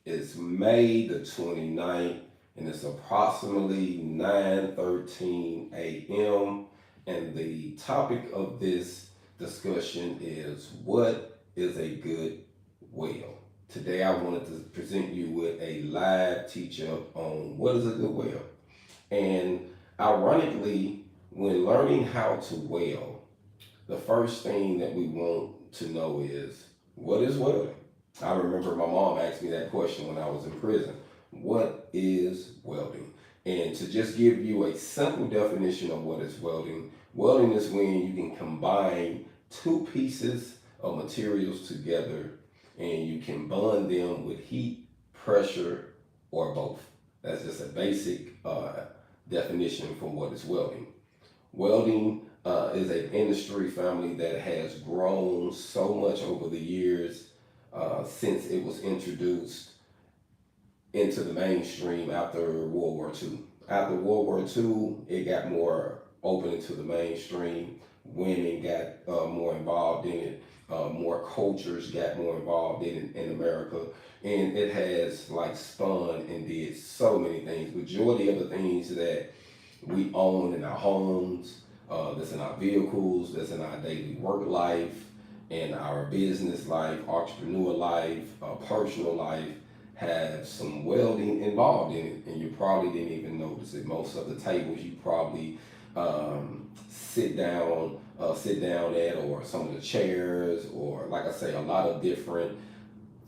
It's May the 29th, and it's approximately 9:13 a.m. And the topic of this discussion is, what is a good well? Today I wanted to present you with a live teach up on what is a good well. And ironically, when learning how to weld, the first thing that we want to know is, what is welding? I remember my mom asked me that question when I was in prison. What is welding? And to just give you a simple definition of what is welding, welding is when you can combine two pieces of materials together and you can bond them with heat, pressure, or both. That's just a basic definition for what is welding. Welding is an industry family that has grown so much over the years since it was introduced into the mainstream after World War II. After World War II, it got more open into the mainstream. Women got more involved in it. More cultures got more involved in it in America, and it has like spun and did so many things. Majority of the things that we own in our homes, that's in our vehicles, that's in our daily work life, in our business life, entrepreneur life, personal life, have some welding involved in it, and you probably didn't even notice it. Most of the tables you probably sit down at, or some of the chairs, or like I say, a lot of different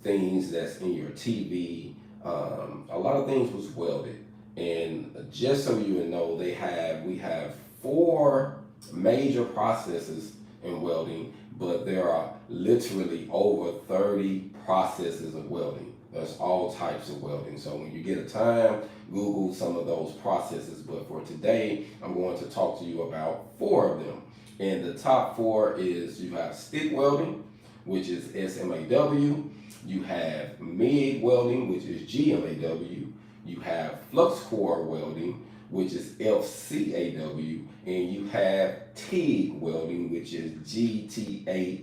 things that's in your TV. A lot of things was welded. And just so you know, we have four major processes in welding, but there are literally over 30 processes of welding. There's all types of welding. So when you get a time, Google some of those processes. But for today, I'm going to talk to you about four of them. And the top four is, you have stick welding, which is SMAW. You have MIG welding, which is GMAW. You have flux core welding, which is FCAW, and you have TIG welding, which is GTAW.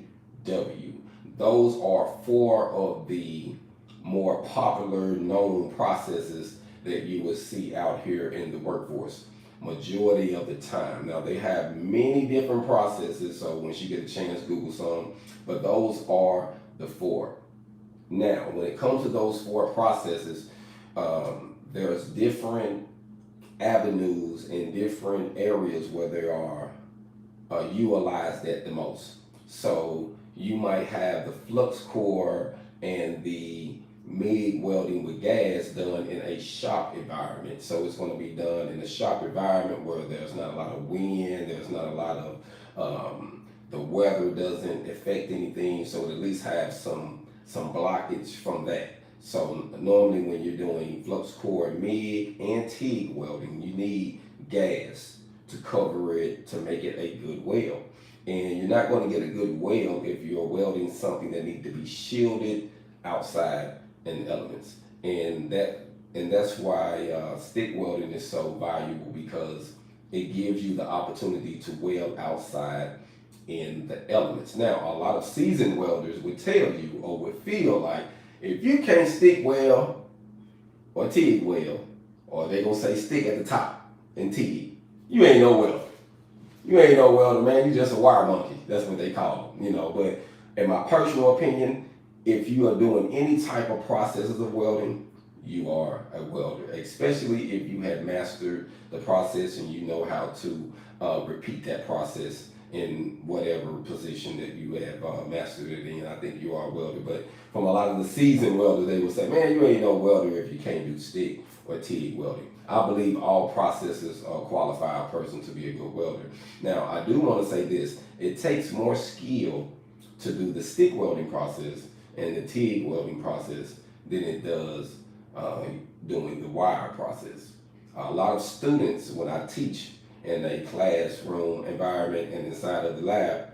Those are four of the more popular known processes that you will see out here in the workforce majority of the time. Now, they have many different processes, so once you get a chance, Google some, but those are the four. Now, when it comes to those four processes, there's different avenues in different areas where they are utilized at the most. So you might have the flux core and the MIG welding with gas done in a shop environment. So it's going to be done in a shop environment where there's not a lot of wind, there's not a lot of the weather doesn't affect anything, so it at least have some blockage from that. So normally when you're doing flux core, MIG, and TIG welding, you need gas to cover it to make it a good weld. And you're not going to get a good weld if you're welding something that needs to be shielded outside in the elements. And that's why stick welding is so valuable, because it gives you the opportunity to weld outside in the elements. Now, a lot of seasoned welders would tell you, or would feel like, if you can't stick weld or TIG weld, or they gonna say stick at the top and TIG, you ain't no welder. You ain't no welder, man. You just a wire monkey. That's what they call them, But in my personal opinion, if you are doing any type of processes of welding, you are a welder, especially if you have mastered the process and you know how to repeat that process in whatever position that you have mastered it in. I think you are a welder. But from a lot of the seasoned welders, they will say, man, you ain't no welder if you can't do stick or TIG welding. I believe all processes qualify a person to be a good welder. Now, I do want to say this. It takes more skill to do the stick welding process and the TIG welding process than it does doing the wire process. A lot of students, when I teach in a classroom environment and inside of the lab,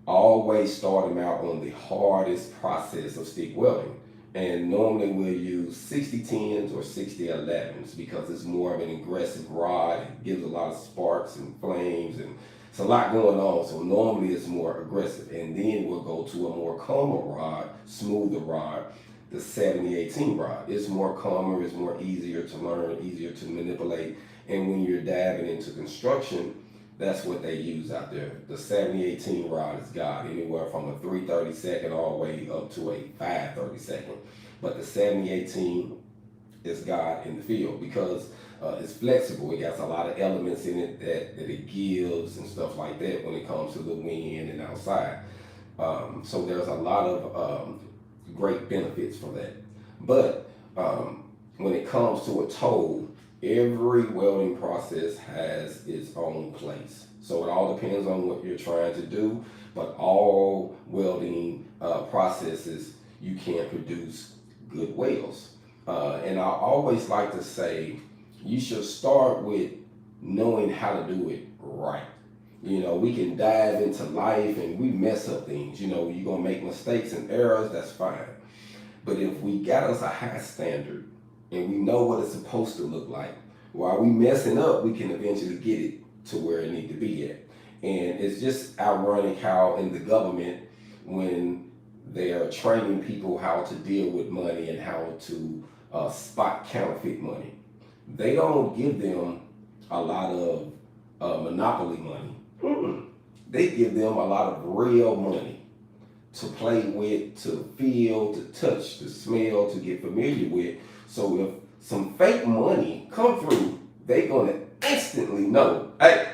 always start them out on the hardest process of stick welding. And normally we'll use 6010s or 6011s because it's more of an aggressive rod. It gives a lot of sparks and flames, and it's a lot going on. So normally it's more aggressive. And then we'll go to a more calmer rod, smoother rod, the 7018 rod. It's more calmer, it's more easier to learn, easier to manipulate. And when you're diving into construction, that's what they use out there. The 7018 rod is God, anywhere from a 3/32 all the way up to a 5/32. But the 7018 is God in the field because it's flexible. It has a lot of elements in it that it gives and stuff like that when it comes to the wind and outside. So there's a lot of great benefits for that. But when it comes to a toll, every welding process has its own place. So it all depends on what you're trying to do, but all welding processes, you can produce good welds. And I always like to say, you should start with knowing how to do it right. You know, we can dive into life and we mess up things. You know, you're going to make mistakes and errors, that's fine. But if we got us a high standard and we know what it's supposed to look like, while we messing up, we can eventually get it to where it need to be at. And it's just ironic how in the government, when they are training people how to deal with money and how to spot counterfeit money, they don't give them a lot of monopoly money. They give them a lot of real money to play with, to feel, to touch, to smell, to get familiar with. So if some fake money come through, they gonna instantly know, hey,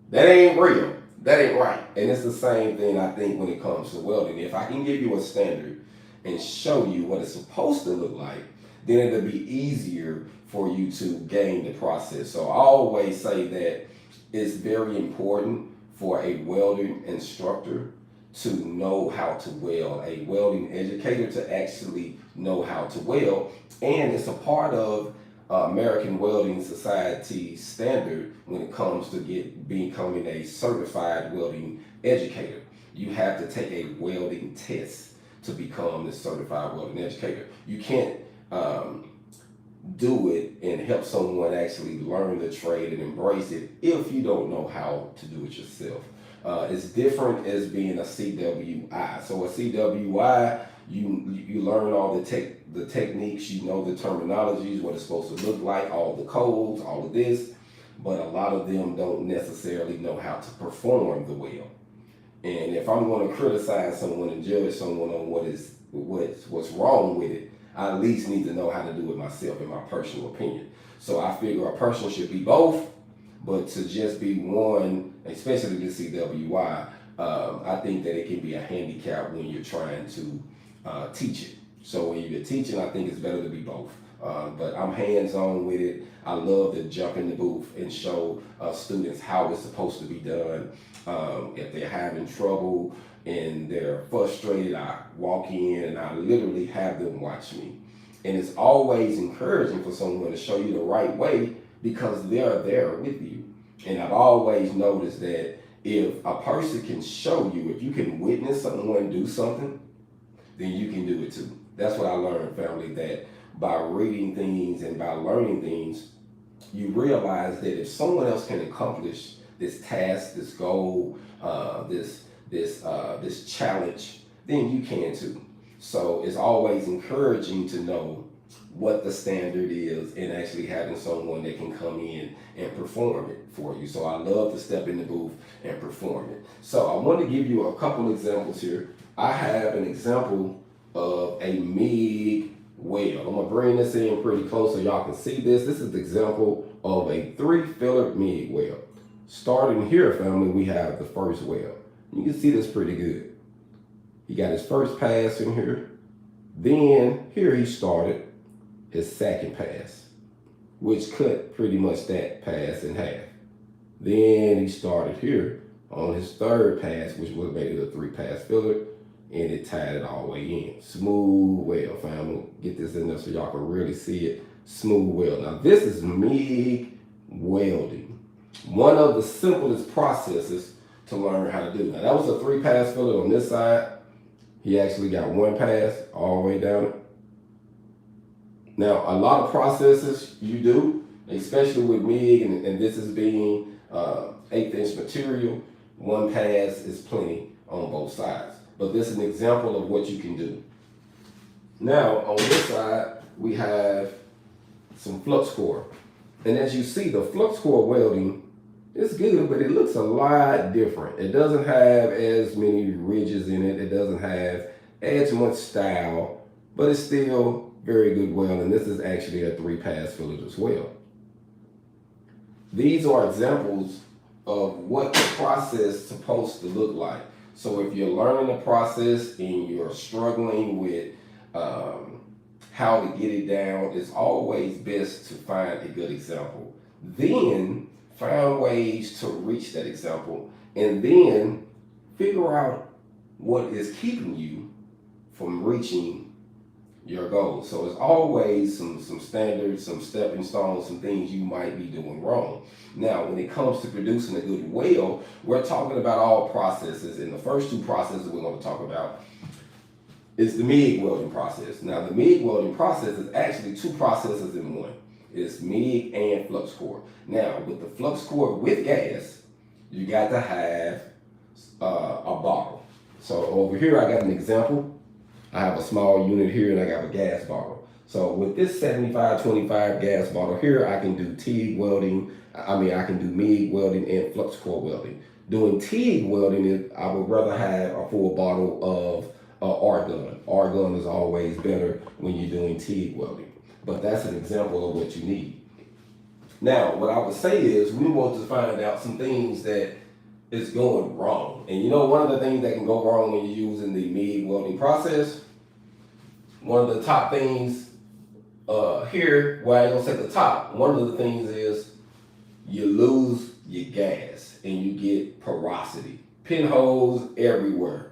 that ain't real, that ain't right. And it's the same thing I think when it comes to welding. If I can give you a standard and show you what it's supposed to look like, then it'll be easier for you to gain the process. So I always say that it's very important for a welding instructor to know how to weld, a welding educator to actually know how to weld. And it's a part of American Welding Society standard when it comes to becoming a certified welding educator. You have to take a welding test to become the certified welding educator. You can't do it and help someone actually learn the trade and embrace it if you don't know how to do it yourself. It's different as being a CWI. So a CWI, you learn all the techniques, you know the terminologies, what it's supposed to look like, all the codes, all of this, but a lot of them don't necessarily know how to perform the weld. And if I'm going to criticize someone and judge someone on what's wrong with it, I at least need to know how to do it myself, in my personal opinion. So I figure a person should be both, but to just be one, especially the CWI, I think that it can be a handicap when you're trying to teach it. So when you're teaching, I think it's better to be both. But I'm hands-on with it. I love to jump in the booth and show students how it's supposed to be done. If they're having trouble and they're frustrated, I walk in and I literally have them watch me. And it's always encouraging for someone to show you the right way because they're there with you. And I've always noticed that if a person can show you, if you can witness someone do something, then you can do it too. That's what I learned, family, that by reading things and by learning things, you realize that if someone else can accomplish this task, this goal, this challenge, then you can too. So it's always encouraging to know what the standard is and actually having someone that can come in and perform it for you. So I love to step in the booth and perform it. So I want to give you a couple examples here. I have an example of a MIG weld. I'm gonna bring this in pretty close so y'all can see this. This is the example of a 3-filler MIG weld. Starting here, family, we have the first weld. You can see this pretty good. He got his first pass in here. Then here he started his second pass, which cut pretty much that pass in half. Then he started here on his third pass, which would have made it a 3-pass filler, and it tied it all the way in. Smooth weld, family. Get this in there so y'all can really see it. Smooth weld. Now this is MIG welding. One of the simplest processes to learn how to do. Now that was a 3-pass filler on this side. He actually got 1 pass all the way down it. Now, a lot of processes you do, especially with MIG, and this is being 1/8" material, 1 pass is plenty on both sides. But this is an example of what you can do. Now on this side, we have some flux core. And as you see, the flux core welding is good, but it looks a lot different. It doesn't have as many ridges in it. It doesn't have as much style, but it's still very good weld. And this is actually a 3-pass fillet as well. These are examples of what the process is supposed to look like. So if you're learning the process and you're struggling with how to get it down, it's always best to find a good example. Then find ways to reach that example, and then figure out what is keeping you from reaching your goals. So it's always some standards, some stepping stones, some things you might be doing wrong. Now, when it comes to producing a good weld, we're talking about all processes, and the first 2 processes we're going to talk about is the MIG welding process. Now, the MIG welding process is actually 2 processes in one. It's MIG and flux core. Now, with the flux core with gas, you got to have a bottle. So over here, I got an example. I have a small unit here and I got a gas bottle. So with this 75-25 gas bottle here, I can do TIG welding. I can do MIG welding and flux core welding. Doing TIG welding, I would rather have a full bottle of argon. Argon is always better when you're doing TIG welding. But that's an example of what you need. Now, what I would say is we want to find out some things that is going wrong. And you know, one of the things that can go wrong when you're using the MIG welding process, one of the top things here, well, I ain't gonna say the top, one of the things is you lose your gas and you get porosity. Pinholes everywhere.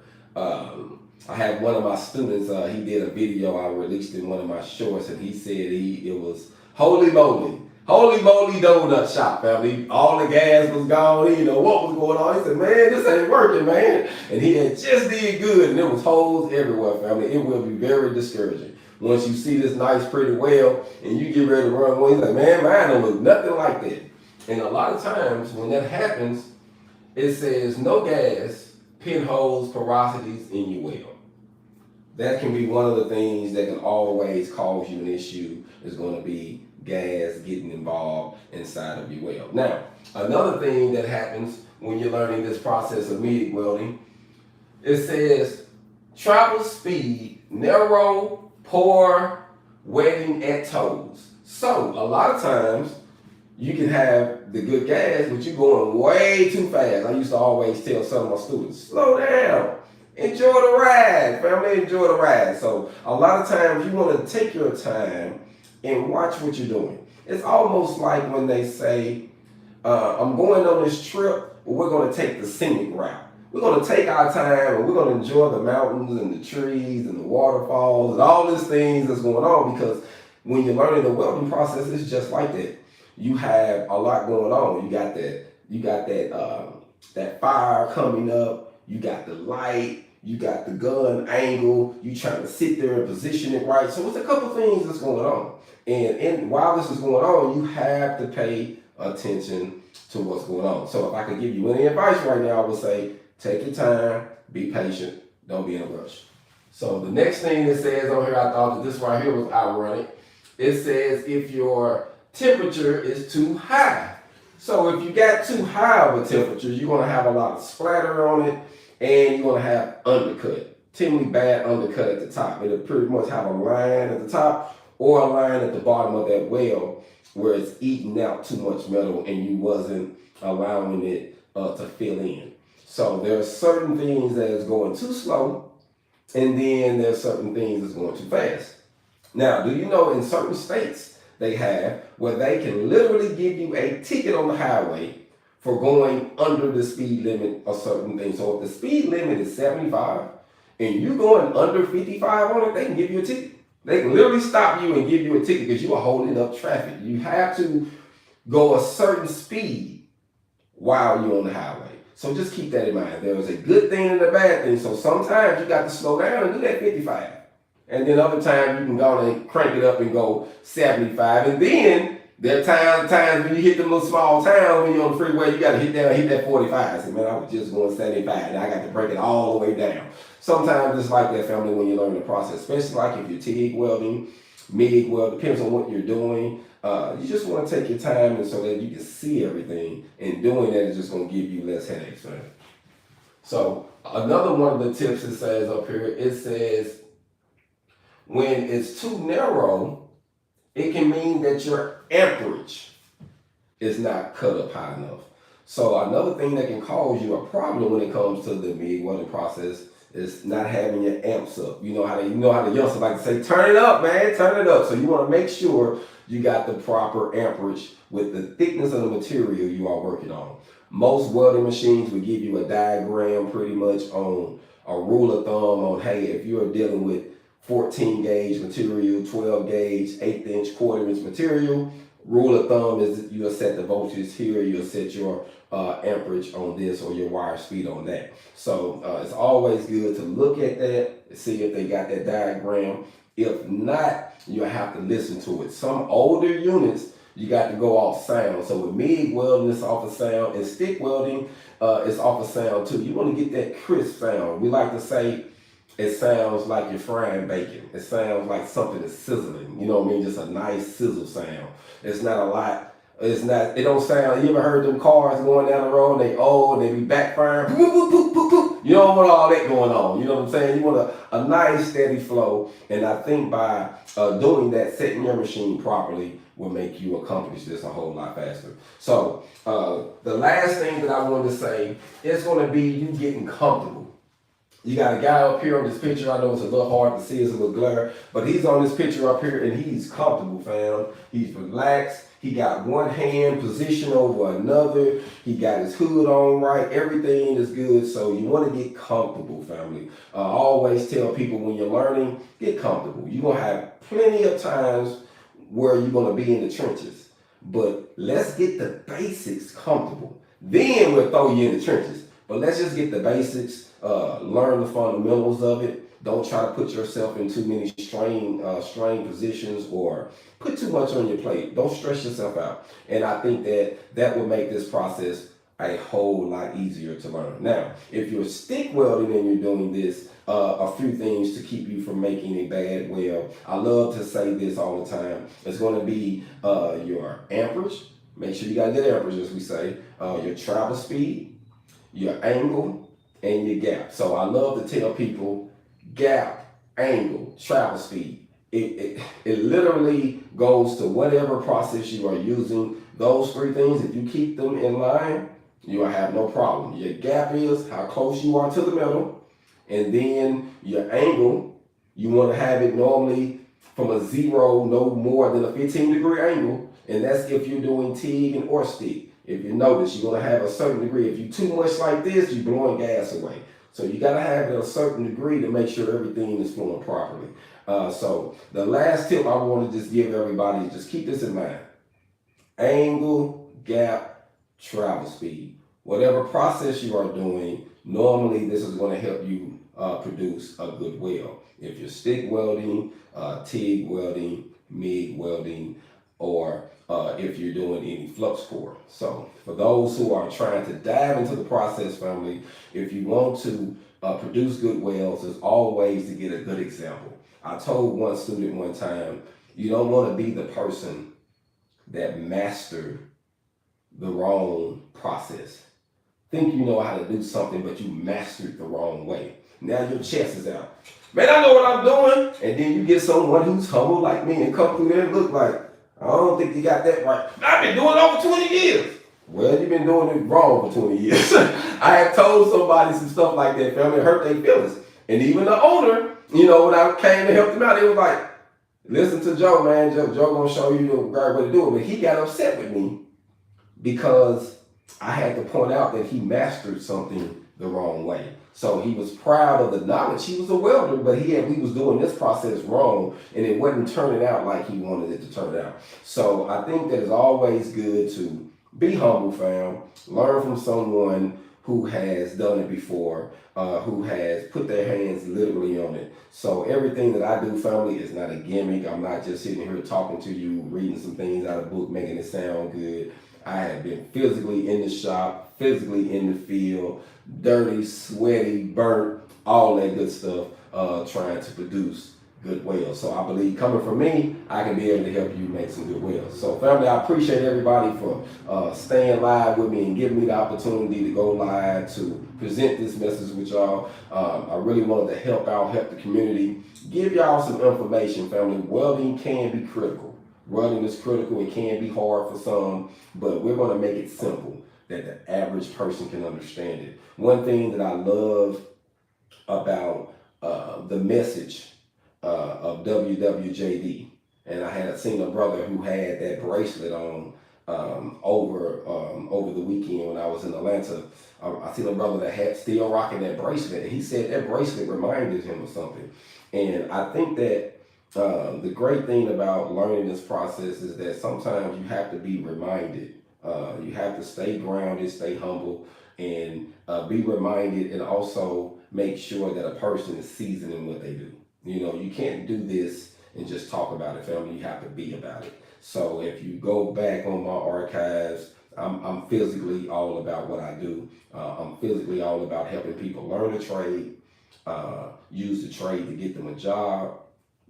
I had one of my students, he did a video I released in one of my shorts, and he said it was holy moly donut shop, family. All the gas was gone. He didn't know what was going on. He said, man, this ain't working, man. And he had just did good, and there was holes everywhere, family. It will be very discouraging. Once you see this nice, pretty weld, and you get ready to run one, you're like, man, mine don't look nothing like that. And a lot of times when that happens, it says no gas, pinholes, porosities in your weld. That can be one of the things that can always cause you an issue, is going to be gas getting involved inside of your weld. Now, another thing that happens when you're learning this process of MIG welding, it says travel speed, narrow, pour, wetting at toes. So a lot of times you can have the good gas, but you're going way too fast. I used to always tell some of my students, slow down. Enjoy the ride, family, enjoy the ride. So a lot of times you want to take your time and watch what you're doing. It's almost like when they say, I'm going on this trip, but we're going to take the scenic route. We're going to take our time and we're going to enjoy the mountains and the trees and the waterfalls and all these things that's going on, because when you're learning the welding process, it's just like that. You have a lot going on. You got that fire coming up. You got the light. You got the gun angle. You trying to sit there and position it right. So it's a couple things that's going on. And while this is going on, you have to pay attention to what's going on. So if I could give you any advice right now, I would say, take your time, be patient, don't be in a rush. So the next thing it says on here, I thought that this right here was ironic. It says if your temperature is too high. So if you got too high of a temperature, you're going to have a lot of splatter on it, and you're going to have undercut, extremely bad undercut at the top. It'll pretty much have a line at the top or a line at the bottom of that weld where it's eating out too much metal and you wasn't allowing it to fill in. So there are certain things that is going too slow, and then there's certain things that's going too fast. Now, do you know in certain states they have where they can literally give you a ticket on the highway for going under the speed limit of certain things. So if the speed limit is 75 and you're going under 55 on it, they can give you a ticket. They can literally stop you and give you a ticket because you are holding up traffic. You have to go a certain speed while you're on the highway. So just keep that in mind. There is a good thing and a bad thing. So sometimes you got to slow down and do that 55. And then other times you can go and crank it up and go 75. And then there are times when you hit them little small towns, when you're on the freeway, you got to hit that 45. So, man, I was just going 75, and I got to break it all the way down. sometimes it's like that, family, when you learn the process, especially like if you're TIG welding, MIG weld, depends on what you're doing. You just want to take your time and so that you can see everything, and doing that is just going to give you less headaches, man. So another one of the tips it says up here, it says when it's too narrow, it can mean that your amperage is not cut up high enough. So another thing that can cause you a problem when it comes to the MIG welding process is not having your amps up. You know how the youngsters like to say, turn it up, man, turn it up. So you want to make sure you got the proper amperage with the thickness of the material you are working on. Most welding machines will give you a diagram pretty much on a rule of thumb on, hey, if you're dealing with 14 gauge material, 12 gauge, 1/8 inch, 1/4 inch material, rule of thumb is that you'll set the voltage here, you'll set your amperage on this or your wire speed on that. So it's always good to look at that, see if they got that diagram. If not, you'll have to listen to it. Some older units, you got to go off sound. So with MIG welding, it's off of sound, and stick welding, it's off of sound too. You want to get that crisp sound. We like to say it sounds like you're frying bacon. It sounds like something is sizzling. You know what I mean? Just a nice sizzle sound. It's not a lot. It don't sound, you ever heard them cars going down the road, they old, they be backfiring, you don't want all that going on, you know what I'm saying? You want a nice steady flow, and I think by doing that, setting your machine properly will make you accomplish this a whole lot faster. So the last thing that I wanted to say is going to be you getting comfortable. You got a guy up here on this picture. I know it's a little hard to see, it's a little glare, but he's on this picture up here and he's comfortable, fam. He's relaxed. He got one hand positioned over another. He got his hood on right. Everything is good. So you want to get comfortable, family. I always tell people when you're learning, get comfortable. You're going to have plenty of times where you're going to be in the trenches. But let's get the basics comfortable. Then we'll throw you in the trenches. But let's just get the basics, learn the fundamentals of it. Don't try to put yourself in too many strain positions or put too much on your plate. Don't stress yourself out. And I think that will make this process a whole lot easier to learn. Now, if you're stick welding and you're doing this, a few things to keep you from making a bad weld. I love to say this all the time. It's going to be your amperage. Make sure you got good amperage, as we say. Your travel speed, your angle, and your gap. So I love to tell people gap, angle, travel speed. It literally goes to whatever process you are using. Those three things, if you keep them in line, you will have no problem. Your gap is how close you are to the metal. And then your angle, you want to have it normally from a 0, no more than a 15-degree angle. And that's if you're doing TIG and or stick. If you notice, you're going to have a certain degree. If you too much like this, you're blowing gas away. So you got to have it a certain degree to make sure everything is flowing properly. So the last tip I want to just give everybody is just keep this in mind. Angle, gap, travel speed. Whatever process you are doing, normally this is going to help you produce a good weld. If you're stick welding, TIG welding, MIG welding, or if you're doing any flux core. So for those who are trying to dive into the process, family, if you want to produce good welds, there's always to get a good example. I told one student one time, you don't want to be the person that mastered the wrong process. Think you know how to do something, but you mastered the wrong way. Now your chest is out. Man, I know what I'm doing. And then you get someone who's humble like me and come through there and look like, I don't think you got that right. I've been doing it over 20 years. Well, you've been doing it wrong for 20 years. I have told somebody some stuff like that, family, hurt their feelings. And even the owner, when I came to help them out, they was like, listen to Joe, man. Joe gonna show you the right way to do it. But he got upset with me because I had to point out that he mastered something the wrong way. So he was proud of the knowledge. He was a welder, but we was doing this process wrong, and it wasn't turning out like he wanted it to turn out. So I think that it's always good to be humble, fam. Learn from someone who has done it before, who has put their hands literally on it. So everything that I do, family, is not a gimmick. I'm not just sitting here talking to you, reading some things out of the book, making it sound good. I have been physically in the shop, physically in the field, dirty, sweaty, burnt, all that good stuff, trying to produce good welds. So I believe coming from me, I can be able to help you make some good welds. So family, I appreciate everybody for staying live with me and giving me the opportunity to go live to present this message with y'all. I really wanted to help the community, give y'all some information, family. Welding can be critical. Welding is critical. It can be hard for some, but we're going to make it simple that the average person can understand it. One thing that I love about the message of WWJD, and I had seen a brother who had that bracelet on over the weekend when I was in Atlanta. I seen a brother that had still rocking that bracelet, and he said that bracelet reminded him of something. And I think that the great thing about learning this process is that sometimes you have to be reminded. You have to stay grounded, stay humble, and be reminded, and also make sure that a person is seasoned in what they do. You know, you can't do this and just talk about it, family. You have to be about it. So if you go back on my archives, I'm physically all about what I do. I'm physically all about helping people learn a trade, use the trade to get them a job,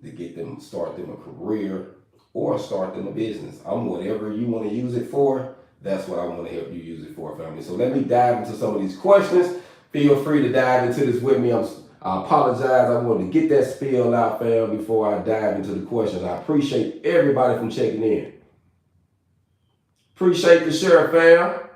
to get them, start them a career, or start them a business. I'm whatever you want to use it for. That's what I want to help you use it for, family. So let me dive into some of these questions. Feel free to dive into this with me. I apologize. I wanted to get that spiel out, fam, before I dive into the questions. I appreciate everybody from checking in. Appreciate the share, fam.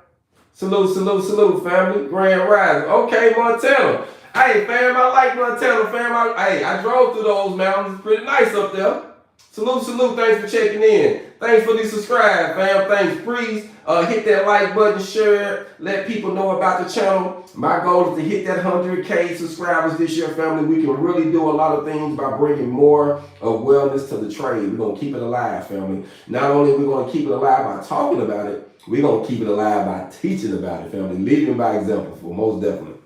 Salute, salute, salute, family. Grand Rising. Okay, Montana. Hey, fam, I like Montana, fam. I drove through those mountains. It's pretty nice up there. Salute, salute. Thanks for checking in. Thanks for the subscribe, fam. Thanks. Please hit that like button, share, let people know about the channel. My goal is to hit that 100K subscribers this year, family. We can really do a lot of things by bringing more of wellness to the trade. We're going to keep it alive, family. Not only are we going to keep it alive by talking about it, we're going to keep it alive by teaching about it, family. Leading by example, for most definitely.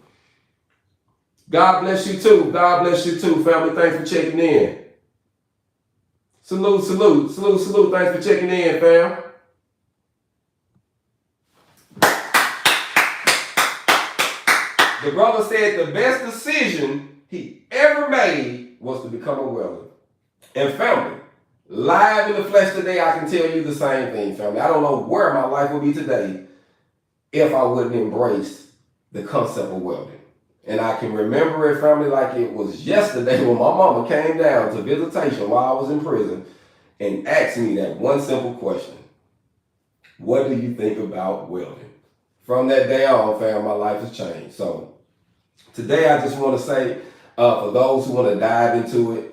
God bless you too. God bless you too, family. Thanks for checking in. Salute, salute, salute, salute. Thanks for checking in, fam. The brother said the best decision he ever made was to become a welder. And family, live in the flesh today, I can tell you the same thing, family. I don't know where my life would be today if I wouldn't embrace the concept of welding. And I can remember it, family, like it was yesterday when my mama came down to visitation while I was in prison and asked me that one simple question. What do you think about welding? From that day on, fam, my life has changed. So today I just want to say, for those who want to dive into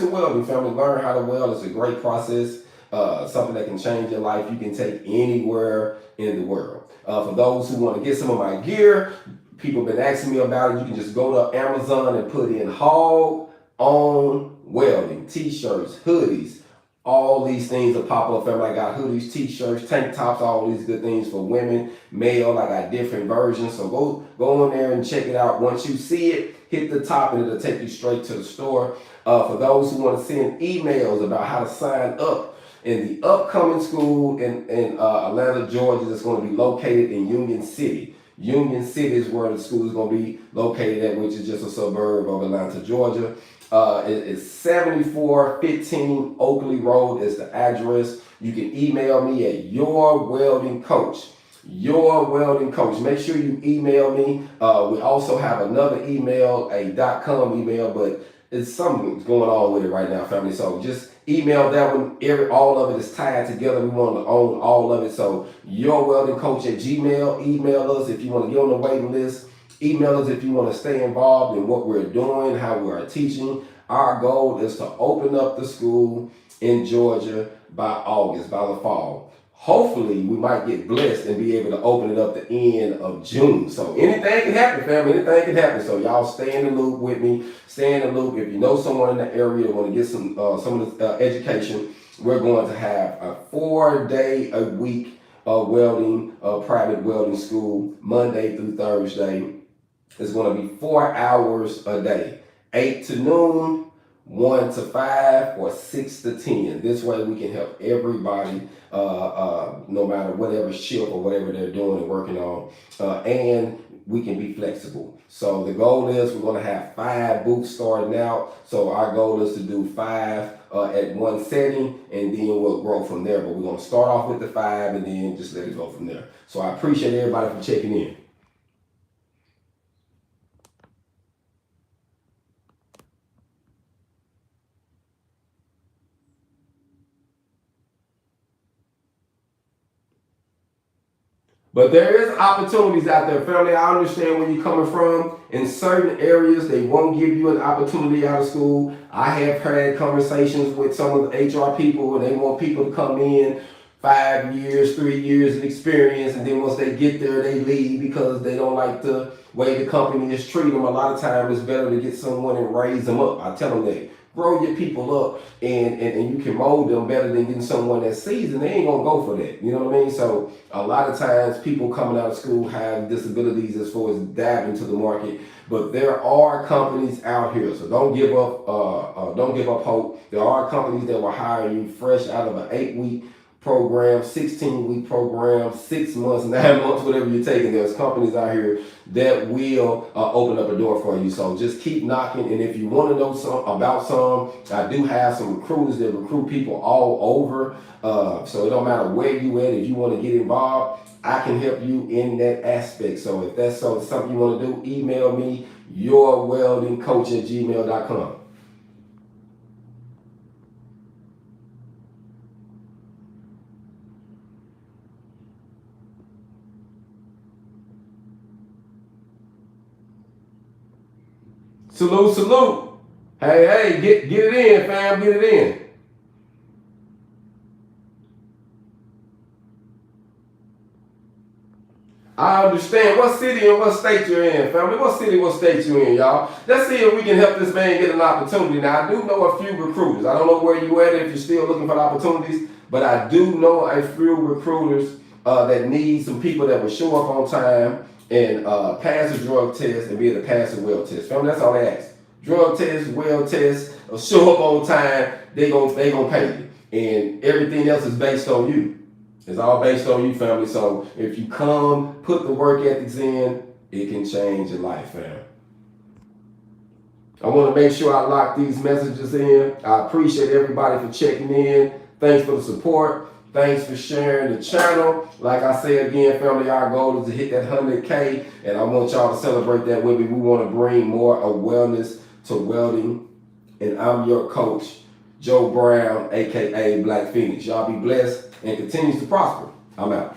welding, family. Learn how to weld. It's a great process, something that can change your life. You can take anywhere in the world. For those who want to get some of my gear, people have been asking me about it. You can just go to Amazon and put in Hog on Welding, t-shirts, hoodies. All these things are popular, family. I got hoodies, t-shirts, tank tops, all these good things for women, male. I got different versions. So go in there and check it out. Once you see it, hit the top and it'll take you straight to the store. For those who want to send emails about how to sign up in the upcoming school in Atlanta, Georgia, that's going to be located in Union City. Union City is where the school is going to be located at, which is just a suburb of Atlanta, Georgia. It's 7415 Oakley Road is the address. You can email me at yourweldingcoach. Yourweldingcoach. Make sure you email me. We also have another email, a .com email, but it's something going on with it right now, family. So just email that one. All of it is tied together. We want to own all of it. So yourweldingcoach@gmail. Email us if you want to get on the waiting list. Email us if you want to stay involved in what we're doing, how we are teaching. Our goal is to open up the school in Georgia by August, by the fall. Hopefully, we might get blessed and be able to open it up the end of June. So anything can happen, family. Anything can happen. So y'all stay in the loop with me. Stay in the loop. If you know someone in the area that want to get some of the education, we're going to have a 4-day-a-week welding, private welding school, Monday through Thursday. It's going to be 4 hours a day, 8 to noon, 1 to 5, or 6 to 10. This way we can help everybody, no matter whatever shift or whatever they're doing and working on. And we can be flexible. So the goal is we're going to have 5 booths starting out. So our goal is to do 5 at one setting, and then we'll grow from there. But we're going to start off with the 5 and then just let it go from there. So I appreciate everybody for checking in. But there is opportunities out there, family. I understand where you're coming from. In certain areas, they won't give you an opportunity out of school. I have had conversations with some of the HR people, and they want people to come in 5 years, 3 years of experience, and then once they get there, they leave because they don't like the way the company is treating them. A lot of times, it's better to get someone and raise them up. I tell them that. Grow your people up, and you can mold them better than getting someone that's seasoned. They ain't gonna go for that. You know what I mean? So a lot of times people coming out of school have disabilities as far as dabbing into the market. But there are companies out here, so don't give up. Don't give up hope. There are companies that will hire you fresh out of an 8-week program, 16-week program, 6 months, 9 months, whatever you're taking. There's companies out here that will open up a door for you. So just keep knocking. And if you want to know about some, I do have some recruiters that recruit people all over. So it don't matter where you at. If you want to get involved, I can help you in that aspect. So if that's something you want to do, email me, yourweldingcoach@gmail.com. Salute, salute. Hey, get it in, fam. Get it in. I understand. What city and what state you're in, family? What city, what state you in, y'all? Let's see if we can help this man get an opportunity. Now, I do know a few recruiters. I don't know where you at if you're still looking for opportunities, but I do know a few recruiters that need some people that will show up on time and pass a drug test and be able to pass a weld test. Family, that's all they ask. Drug test, weld test, or show up on time, they gonna pay you. And everything else is based on you. It's all based on you, family. So if you come, put the work ethics in, it can change your life, fam. I want to make sure I lock these messages in. I appreciate everybody for checking in. Thanks for the support. Thanks for sharing the channel. Like I say again, family, our goal is to hit that 100K, and I want y'all to celebrate that with me. We want to bring more awareness to welding, and I'm your coach, Joe Brown, aka Black Phoenix. Y'all be blessed and continues to prosper. I'm out.